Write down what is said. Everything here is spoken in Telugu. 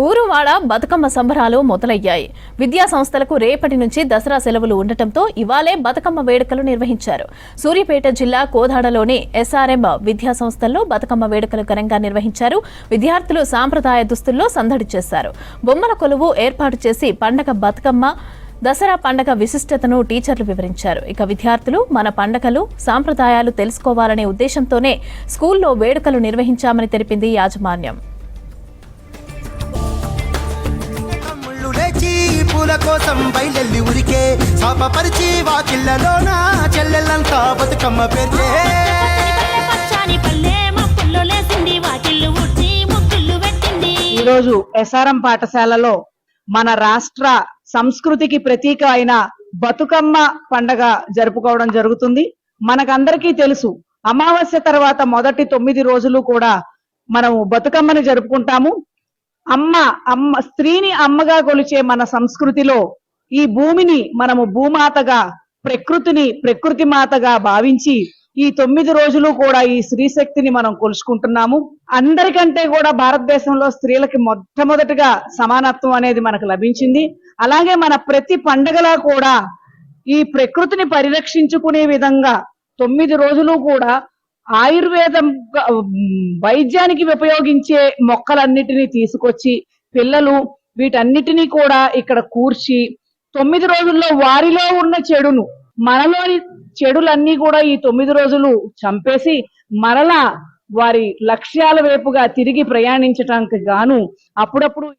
ఊరువాడ బతుకమ్మ సంబరాలు మొదలయ్యాయి. విద్యా సంస్థలకు రేపటి నుంచి దసరా సెలవులు ఉండటంతో ఇవాళే బతుకమ్మ వేడుకలు నిర్వహించారు. సూర్యాపేట జిల్లా కోదాడలోని ఎస్ఆర్ఎం విద్యా సంస్థల్లో బతుకమ్మ వేడుకలు ఘనంగా నిర్వహించారు. విద్యార్థులు సాంప్రదాయ దుస్తుల్లో సందడి చేశారు. బొమ్మల కొలువు ఏర్పాటు చేసి పండగ బతుకమ్మ దసరా పండగ విశిష్టతను టీచర్లు వివరించారు. ఇక విద్యార్థులు మన పండగలు సాంప్రదాయాలు తెలుసుకోవాలనే ఉద్దేశంతోనే స్కూల్లో వేడుకలు నిర్వహించామని తెలిపింది యాజమాన్యం. పూల కోసం బయలెల్లి ఉరికే శాపపరిచి వాకిళ్ళలోన చెల్లెళ్ళంతా బతుకమ్మ పేర్చే. ఈరోజు ఎస్ఆర్ఎం పాఠశాలలో మన రాష్ట్ర సంస్కృతికి ప్రతీక అయిన బతుకమ్మ పండగ జరుపుకోవడం జరుగుతుంది. మనకందరికీ తెలుసు, అమావాస్య తర్వాత మొదటి 9 రోజులు కూడా మనము బతుకమ్మని జరుపుకుంటాము. స్త్రీని అమ్మగా కొలిచే మన సంస్కృతిలో ఈ భూమిని మనము భూమాతగా, ప్రకృతిని ప్రకృతి మాతగా భావించి ఈ 9 రోజులు కూడా ఈ స్త్రీ శక్తిని మనం కొలుచుకుంటున్నాము. అందరికంటే కూడా భారతదేశంలో స్త్రీలకి మొట్టమొదటిగా సమానత్వం అనేది మనకు లభించింది. అలాగే మన ప్రతి పండగలా కూడా ఈ ప్రకృతిని పరిరక్షించుకునే విధంగా 9 రోజులు కూడా ఆయుర్వేదం వైద్యానికి ఉపయోగించే మొక్కలన్నిటినీ తీసుకొచ్చి పిల్లలు వీటన్నిటినీ కూడా ఇక్కడ కూర్చి 9 రోజుల్లో వారిలో ఉన్న చెడును, మనలోని చెడులన్నీ కూడా ఈ 9 రోజులు చంపేసి మరలా వారి లక్ష్యాల వైపుగా తిరిగి ప్రయాణించటానికి గాను అప్పుడప్పుడు